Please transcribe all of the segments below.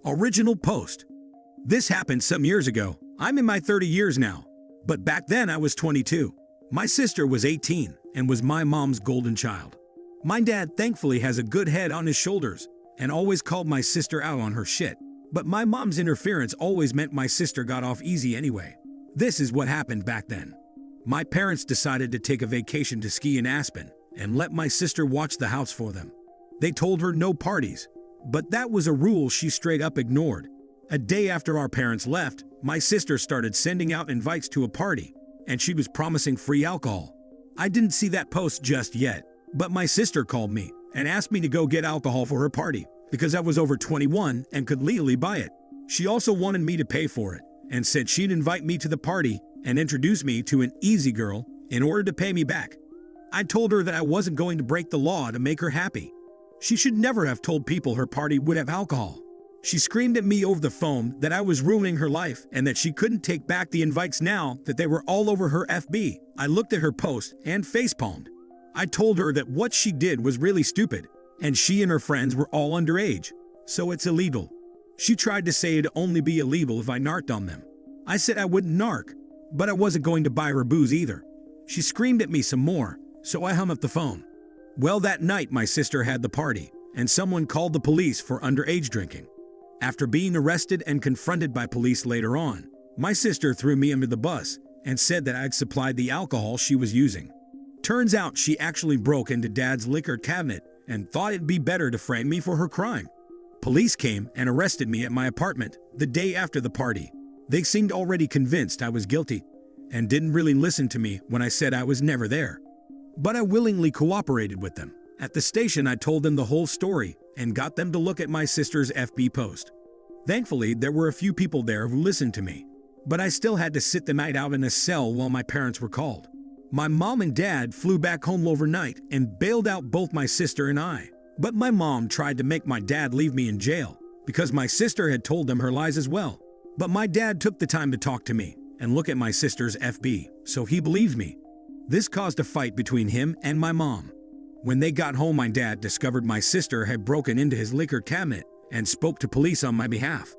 Original post. This happened some years ago. I'm in my 30 years now. But back then I was 22. My sister was 18 and was my mom's golden child. My dad thankfully has a good head on his shoulders and always called my sister out on her shit. But my mom's interference always meant my sister got off easy anyway. This is what happened back then. My parents decided to take a vacation to ski in Aspen and let my sister watch the house for them. They told her no parties, but that was a rule she straight up ignored. A day after our parents left, my sister started sending out invites to a party, and she was promising free alcohol. I didn't see that post just yet, but my sister called me and asked me to go get alcohol for her party because I was over 21 and could legally buy it. She also wanted me to pay for it and said she'd invite me to the party and introduce me to an easy girl in order to pay me back. I told her that I wasn't going to break the law to make her happy. She should never have told people her party would have alcohol. She screamed at me over the phone that I was ruining her life and that she couldn't take back the invites now that they were all over her FB. I looked at her post and facepalmed. I told her that what she did was really stupid, and she and her friends were all underage, so it's illegal. She tried to say it'd only be illegal if I narked on them. I said I wouldn't narc, but I wasn't going to buy her booze either. She screamed at me some more, so I hung up the phone. Well, that night my sister had the party, and someone called the police for underage drinking. After being arrested and confronted by police later on, my sister threw me under the bus and said that I'd supplied the alcohol she was using. Turns out she actually broke into Dad's liquor cabinet and thought it'd be better to frame me for her crime. Police came and arrested me at my apartment the day after the party. They seemed already convinced I was guilty and didn't really listen to me when I said I was never there. But I willingly cooperated with them. At the station, I told them the whole story and got them to look at my sister's FB post. Thankfully, there were a few people there who listened to me, but I still had to sit the night out in a cell while my parents were called. My mom and dad flew back home overnight and bailed out both my sister and I. But my mom tried to make my dad leave me in jail because my sister had told them her lies as well. But my dad took the time to talk to me and look at my sister's FB, so he believed me. This caused a fight between him and my mom. When they got home, my dad discovered my sister had broken into his liquor cabinet and spoke to police on my behalf.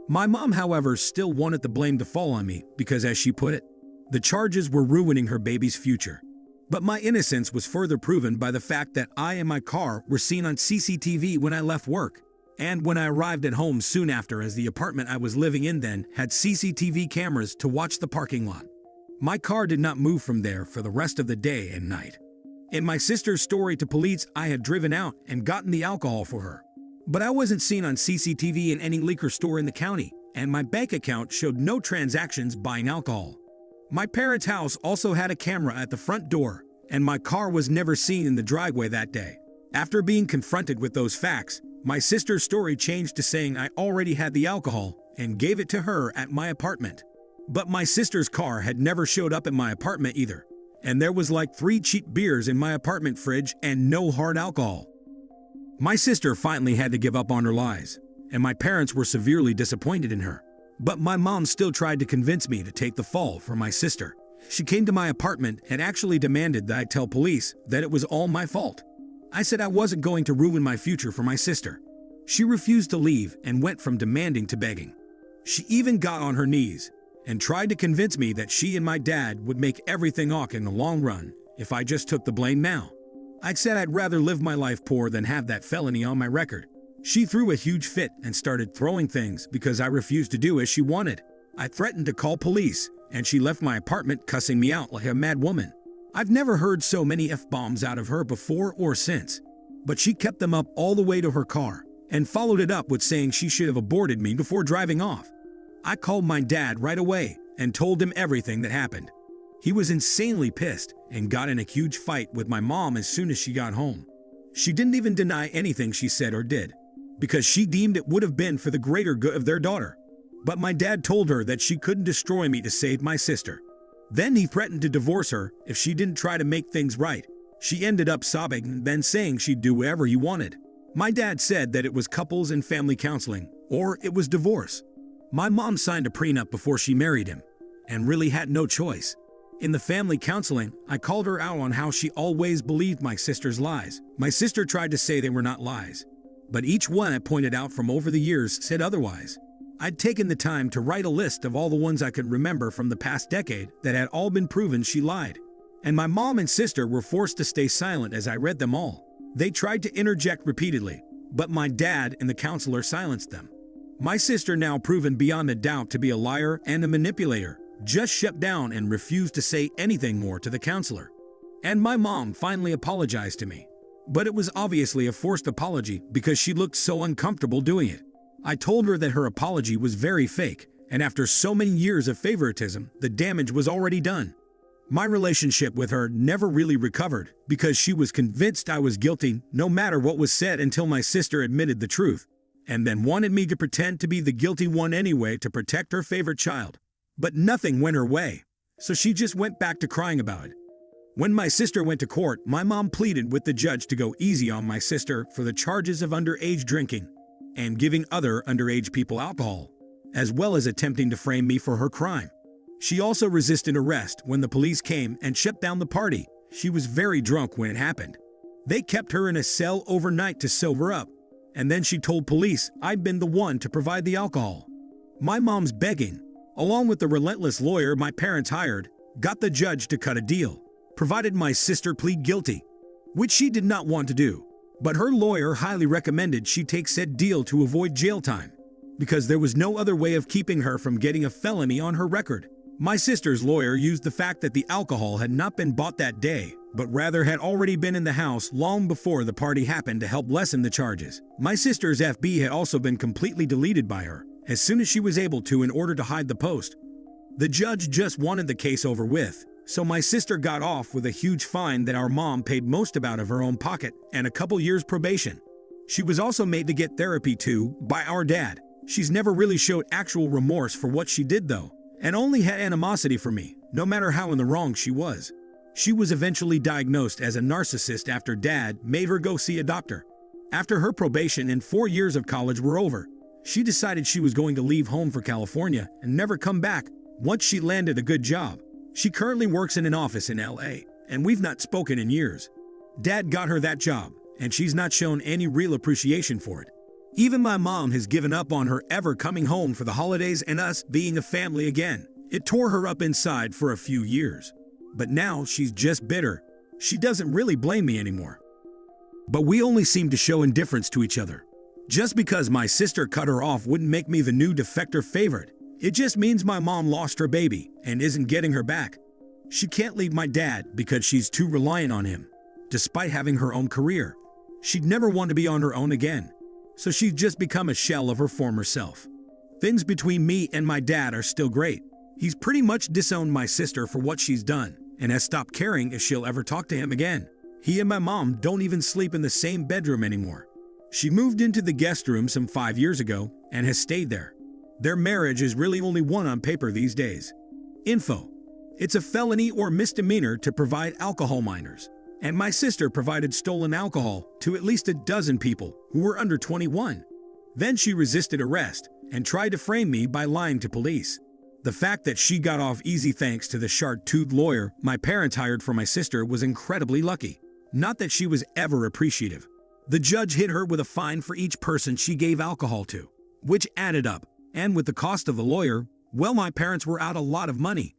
My mom, however, still wanted the blame to fall on me because, as she put it, the charges were ruining her baby's future. But my innocence was further proven by the fact that I and my car were seen on CCTV when I left work, and when I arrived at home soon after, as the apartment I was living in then had CCTV cameras to watch the parking lot. My car did not move from there for the rest of the day and night. In my sister's story to police, I had driven out and gotten the alcohol for her. But I wasn't seen on CCTV in any liquor store in the county, and my bank account showed no transactions buying alcohol. My parents' house also had a camera at the front door, and my car was never seen in the driveway that day. After being confronted with those facts, my sister's story changed to saying I already had the alcohol and gave it to her at my apartment. But my sister's car had never showed up at my apartment either, and there was like 3 cheap beers in my apartment fridge and no hard alcohol. My sister finally had to give up on her lies, and my parents were severely disappointed in her. But my mom still tried to convince me to take the fall for my sister. She came to my apartment and actually demanded that I tell police that it was all my fault. I said I wasn't going to ruin my future for my sister. She refused to leave and went from demanding to begging. She even got on her knees and tried to convince me that she and my dad would make everything ok in the long run if I just took the blame now. I said I'd rather live my life poor than have that felony on my record. She threw a huge fit and started throwing things because I refused to do as she wanted. I threatened to call police, and she left my apartment cussing me out like a mad woman. I've never heard so many F-bombs out of her before or since, but she kept them up all the way to her car and followed it up with saying she should have aborted me before driving off. I called my dad right away and told him everything that happened. He was insanely pissed and got in a huge fight with my mom as soon as she got home. She didn't even deny anything she said or did, because she deemed it would have been for the greater good of their daughter. But my dad told her that she couldn't destroy me to save my sister. Then he threatened to divorce her if she didn't try to make things right. She ended up sobbing, then saying she'd do whatever he wanted. My dad said that it was couples and family counseling, or it was divorce. My mom signed a prenup before she married him, and really had no choice. In the family counseling, I called her out on how she always believed my sister's lies. My sister tried to say they were not lies, but each one I pointed out from over the years said otherwise. I'd taken the time to write a list of all the ones I could remember from the past decade that had all been proven she lied. And my mom and sister were forced to stay silent as I read them all. They tried to interject repeatedly, but my dad and the counselor silenced them. My sister, now proven beyond a doubt to be a liar and a manipulator, just shut down and refused to say anything more to the counselor. And my mom finally apologized to me. But it was obviously a forced apology because she looked so uncomfortable doing it. I told her that her apology was very fake, and after so many years of favoritism, the damage was already done. My relationship with her never really recovered because she was convinced I was guilty no matter what was said until my sister admitted the truth, and then wanted me to pretend to be the guilty one anyway to protect her favorite child. But nothing went her way, so she just went back to crying about it. When my sister went to court, my mom pleaded with the judge to go easy on my sister for the charges of underage drinking and giving other underage people alcohol, as well as attempting to frame me for her crime. She also resisted arrest when the police came and shut down the party. She was very drunk when it happened. They kept her in a cell overnight to sober up, and then she told police I'd been the one to provide the alcohol. My mom's begging, along with the relentless lawyer my parents hired, got the judge to cut a deal, provided my sister plead guilty, which she did not want to do. But her lawyer highly recommended she take said deal to avoid jail time, because there was no other way of keeping her from getting a felony on her record. My sister's lawyer used the fact that the alcohol had not been bought that day, but rather had already been in the house long before the party happened to help lessen the charges. My sister's FB had also been completely deleted by her as soon as she was able to in order to hide the post. The judge just wanted the case over with, so my sister got off with a huge fine that our mom paid most out of her own pocket and a couple years probation. She was also made to get therapy too by our dad. She's never really showed actual remorse for what she did though, and only had animosity for me, no matter how in the wrong she was. She was eventually diagnosed as a narcissist after dad made her go see a doctor. After her probation and 4 years of college were over, she decided she was going to leave home for California and never come back once she landed a good job. She currently works in an office in LA, and we've not spoken in years. Dad got her that job, and she's not shown any real appreciation for it. Even my mom has given up on her ever coming home for the holidays and us being a family again. It tore her up inside for a few years. But now she's just bitter. She doesn't really blame me anymore. But we only seem to show indifference to each other. Just because my sister cut her off wouldn't make me the new defector favorite. It just means my mom lost her baby and isn't getting her back. She can't leave my dad because she's too reliant on him, despite having her own career. She'd never want to be on her own again, so she's just become a shell of her former self. Things between me and my dad are still great. He's pretty much disowned my sister for what she's done and has stopped caring if she'll ever talk to him again. He and my mom don't even sleep in the same bedroom anymore. She moved into the guest room some 5 years ago and has stayed there. Their marriage is really only one on paper these days. Info: it's a felony or misdemeanor to provide alcohol minors, and my sister provided stolen alcohol to at least a dozen people who were under 21. Then she resisted arrest and tried to frame me by lying to police. The fact that she got off easy thanks to the sharp-toothed lawyer my parents hired for my sister was incredibly lucky. Not that she was ever appreciative. The judge hit her with a fine for each person she gave alcohol to, which added up. And with the cost of the lawyer, well, my parents were out a lot of money.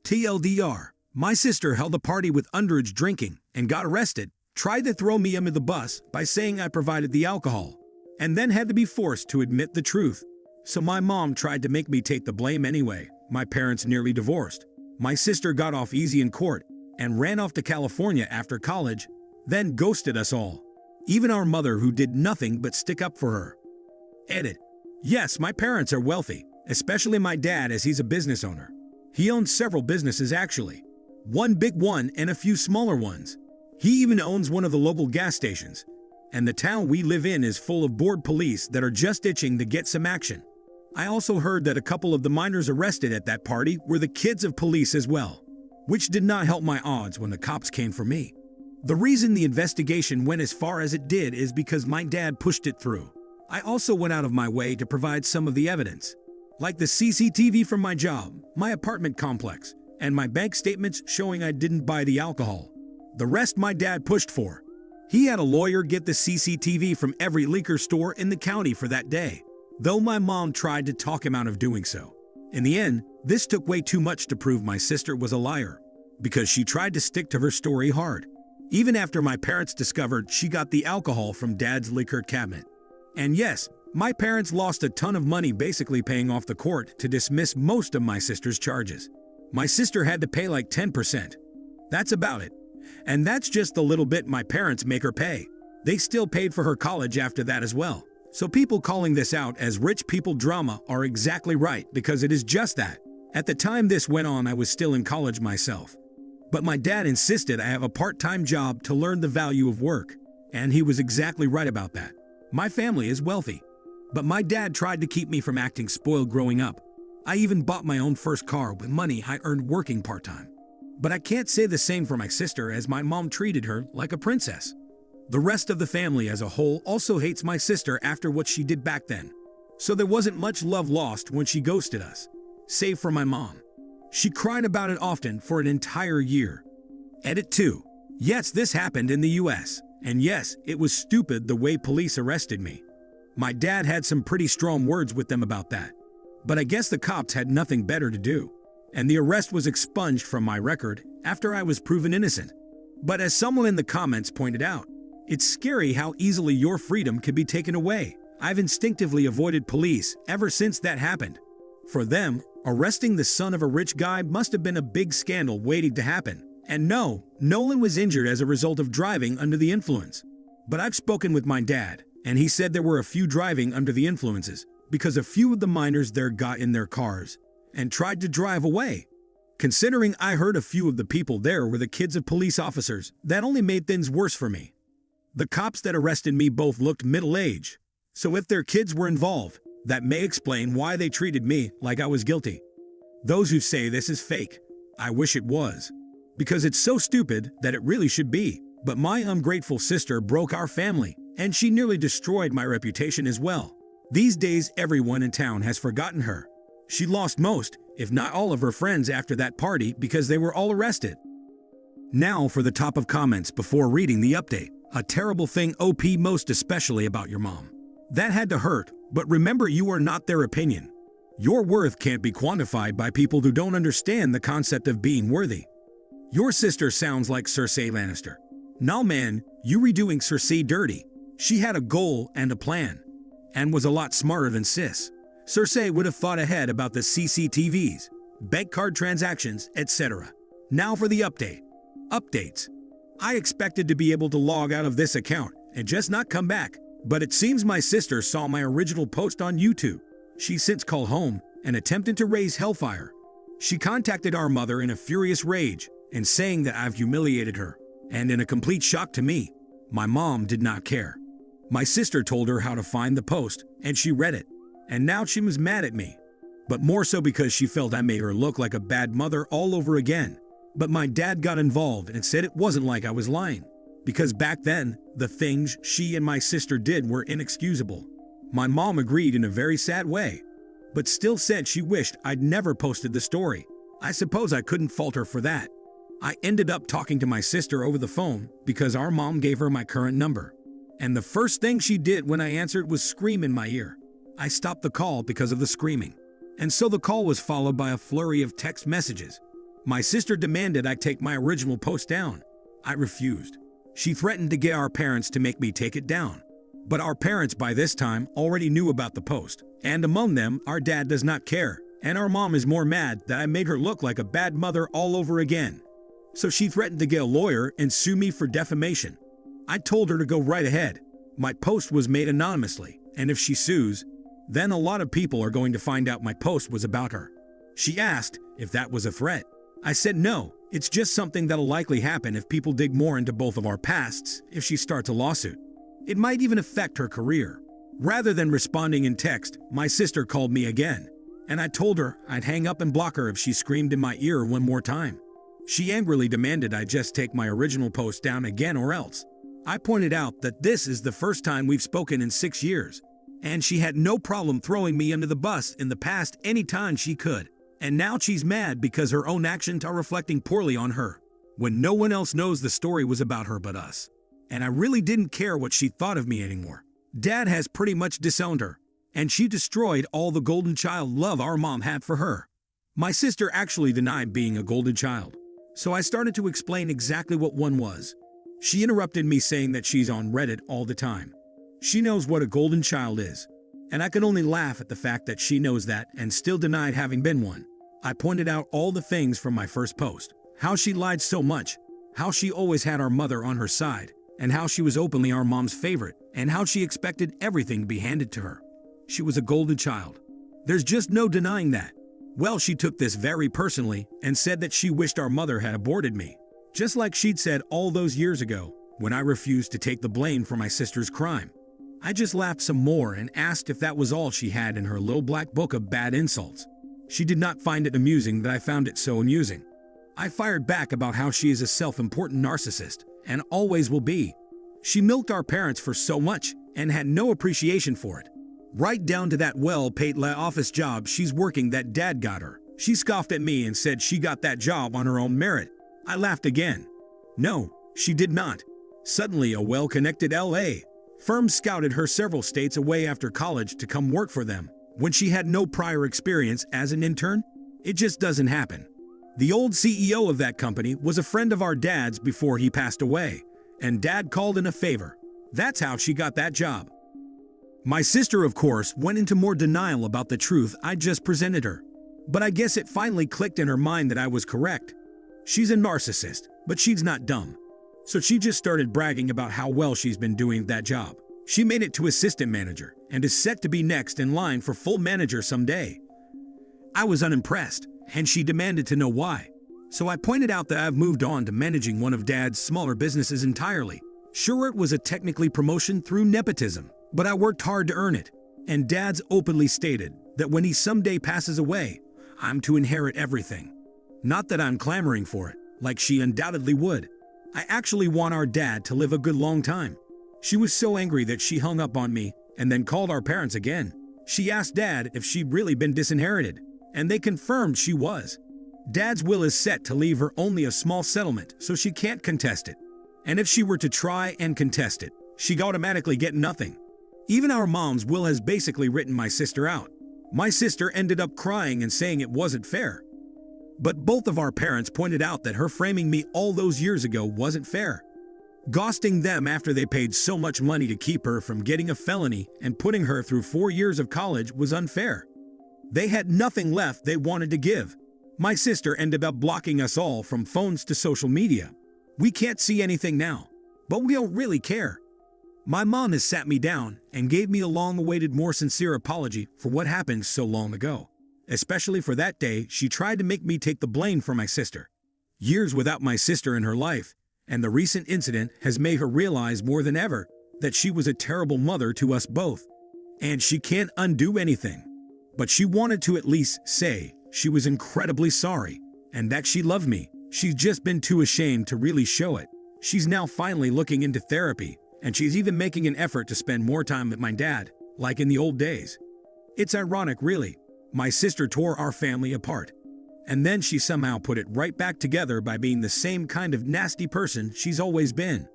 TLDR, my sister held a party with underage drinking and got arrested, tried to throw me under the bus by saying I provided the alcohol, and then had to be forced to admit the truth. So my mom tried to make me take the blame anyway. My parents nearly divorced. My sister got off easy in court and ran off to California after college, then ghosted us all. Even our mother, who did nothing but stick up for her. Edit. Yes, my parents are wealthy, especially my dad, as he's a business owner. He owns several businesses actually. One big one and a few smaller ones. He even owns one of the local gas stations. And the town we live in is full of bored police that are just itching to get some action. I also heard that a couple of the minors arrested at that party were the kids of police as well, which did not help my odds when the cops came for me. The reason the investigation went as far as it did is because my dad pushed it through. I also went out of my way to provide some of the evidence, like the CCTV from my job, my apartment complex, and my bank statements showing I didn't buy the alcohol. The rest my dad pushed for. He had a lawyer get the CCTV from every liquor store in the county for that day, though my mom tried to talk him out of doing so. In the end, this took way too much to prove my sister was a liar, because she tried to stick to her story hard, even after my parents discovered she got the alcohol from Dad's liquor cabinet. And yes, my parents lost a ton of money basically paying off the court to dismiss most of my sister's charges. My sister had to pay like 10%. That's about it. And that's just the little bit my parents make her pay. They still paid for her college after that as well. So people calling this out as rich people drama are exactly right, because it is just that. At the time this went on, I was still in college myself. But my dad insisted I have a part-time job to learn the value of work. And he was exactly right about that. My family is wealthy. But my dad tried to keep me from acting spoiled growing up. I even bought my own first car with money I earned working part-time. But I can't say the same for my sister, as my mom treated her like a princess. The rest of the family as a whole also hates my sister after what she did back then. So there wasn't much love lost when she ghosted us, save for my mom. She cried about it often for an entire year. Edit 2. Yes, this happened in the US. And yes, it was stupid the way police arrested me. My dad had some pretty strong words with them about that. But I guess the cops had nothing better to do. And the arrest was expunged from my record after I was proven innocent. But as someone in the comments pointed out, it's scary how easily your freedom can be taken away. I've instinctively avoided police ever since that happened. For them, arresting the son of a rich guy must have been a big scandal waiting to happen. And no, Nolan was injured as a result of driving under the influence. But I've spoken with my dad, and he said there were a few driving under the influences because a few of the minors there got in their cars and tried to drive away. Considering I heard a few of the people there were the kids of police officers, that only made things worse for me. The cops that arrested me both looked middle-aged, so if their kids were involved, that may explain why they treated me like I was guilty. Those who say this is fake, I wish it was, because it's so stupid that it really should be. But my ungrateful sister broke our family, and she nearly destroyed my reputation as well. These days, everyone in town has forgotten her. She lost most, if not all of her friends after that party because they were all arrested. Now for the top of comments before reading the update. A terrible thing OP, most especially about your mom. That had to hurt, but remember, you are not their opinion. Your worth can't be quantified by people who don't understand the concept of being worthy. Your sister sounds like Cersei Lannister. Nah man, you redoing Cersei dirty. She had a goal and a plan, and was a lot smarter than Sis. Cersei would have thought ahead about the CCTVs, bank card transactions, etc. Now for the update. Updates. I expected to be able to log out of this account and just not come back, but it seems my sister saw my original post on YouTube. She since called home and attempted to raise hellfire. She contacted our mother in a furious rage and saying that I've humiliated her, and in a complete shock to me, my mom did not care. My sister told her how to find the post, and she read it, and now she was mad at me, but more so because she felt I made her look like a bad mother all over again. But my dad got involved and said it wasn't like I was lying, because back then, the things she and my sister did were inexcusable. My mom agreed in a very sad way, but still said she wished I'd never posted the story. I suppose I couldn't fault her for that. I ended up talking to my sister over the phone because our mom gave her my current number. And the first thing she did when I answered was scream in my ear. I stopped the call because of the screaming. And so the call was followed by a flurry of text messages. My sister demanded I take my original post down. I refused. She threatened to get our parents to make me take it down. But our parents by this time already knew about the post. And among them, our dad does not care. And our mom is more mad that I made her look like a bad mother all over again. So she threatened to get a lawyer and sue me for defamation. I told her to go right ahead. My post was made anonymously, and if she sues, then a lot of people are going to find out my post was about her. She asked if that was a threat. I said no, it's just something that'll likely happen if people dig more into both of our pasts if she starts a lawsuit. It might even affect her career. Rather than responding in text, my sister called me again, and I told her I'd hang up and block her if she screamed in my ear one more time. She angrily demanded I just take my original post down again or else. I pointed out that this is the first time we've spoken in 6 years, and she had no problem throwing me under the bus in the past anytime she could. And now she's mad because her own actions are reflecting poorly on her, when no one else knows the story was about her but us. and I really didn't care what she thought of me anymore. Dad has pretty much disowned her, and she destroyed all the golden child love our mom had for her. My sister actually denied being a golden child, so I started to explain exactly what one was. She interrupted me saying that she's on Reddit all the time. She knows what a golden child is, and I could only laugh at the fact that she knows that and still denied having been one. I pointed out all the things from my first post, how she lied so much, how she always had our mother on her side, and how she was openly our mom's favorite, and how she expected everything to be handed to her. She was a golden child. There's just no denying that. Well, she took this very personally and said that she wished our mother had aborted me, just like she'd said all those years ago when I refused to take the blame for my sister's crime. I just laughed some more and asked if that was all she had in her little black book of bad insults. She did not find it amusing that I found it so amusing. I fired back about how she is a self-important narcissist and always will be. She milked our parents for so much and had no appreciation for it. Right down to that well-paid office job she's working that Dad got her. She scoffed at me and said she got that job on her own merit. I laughed again. No, she did not. Suddenly, a well-connected LA firm scouted her several states away after college to come work for them when she had no prior experience as an intern. It just doesn't happen. The old CEO of that company was a friend of our dad's before he passed away, and Dad called in a favor. That's how she got that job. My sister, of course, went into more denial about the truth I just presented her. But I guess it finally clicked in her mind that I was correct. She's a narcissist, but she's not dumb. So she just started bragging about how well she's been doing that job. She made it to assistant manager and is set to be next in line for full manager someday. I was unimpressed, and she demanded to know why. So I pointed out that I've moved on to managing one of Dad's smaller businesses entirely. Sure, it was a technically promotion through nepotism, but I worked hard to earn it. And Dad's openly stated that when he someday passes away, I'm to inherit everything. Not that I'm clamoring for it, like she undoubtedly would. I actually want our dad to live a good long time. She was so angry that she hung up on me and then called our parents again. She asked Dad if she'd really been disinherited, and they confirmed she was. Dad's will is set to leave her only a small settlement, so she can't contest it. And if she were to try and contest it, she'd automatically get nothing. Even our mom's will has basically written my sister out. My sister ended up crying and saying it wasn't fair. But both of our parents pointed out that her framing me all those years ago wasn't fair. Ghosting them after they paid so much money to keep her from getting a felony and putting her through 4 years of college was unfair. They had nothing left they wanted to give. My sister ended up blocking us all from phones to social media. We can't see anything now, but we don't really care. My mom has sat me down and gave me a long-awaited, more sincere apology for what happened so long ago. Especially for that day she tried to make me take the blame for my sister. Years without my sister in her life, and the recent incident has made her realize more than ever that she was a terrible mother to us both. And she can't undo anything. But she wanted to at least say she was incredibly sorry, and that she loved me. She's just been too ashamed to really show it. She's now finally looking into therapy, and she's even making an effort to spend more time with my dad, like in the old days. It's ironic, really. My sister tore our family apart, and then she somehow put it right back together by being the same kind of nasty person she's always been.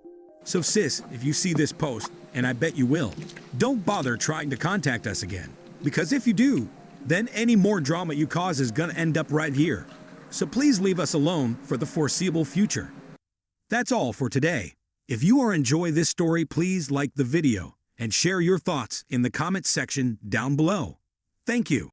So sis, if you see this post, and I bet you will, don't bother trying to contact us again. Because if you do, then any more drama you cause is gonna end up right here. So please leave us alone for the foreseeable future. That's all for today. If you are enjoying this story, please like the video and share your thoughts in the comments section down below. Thank you.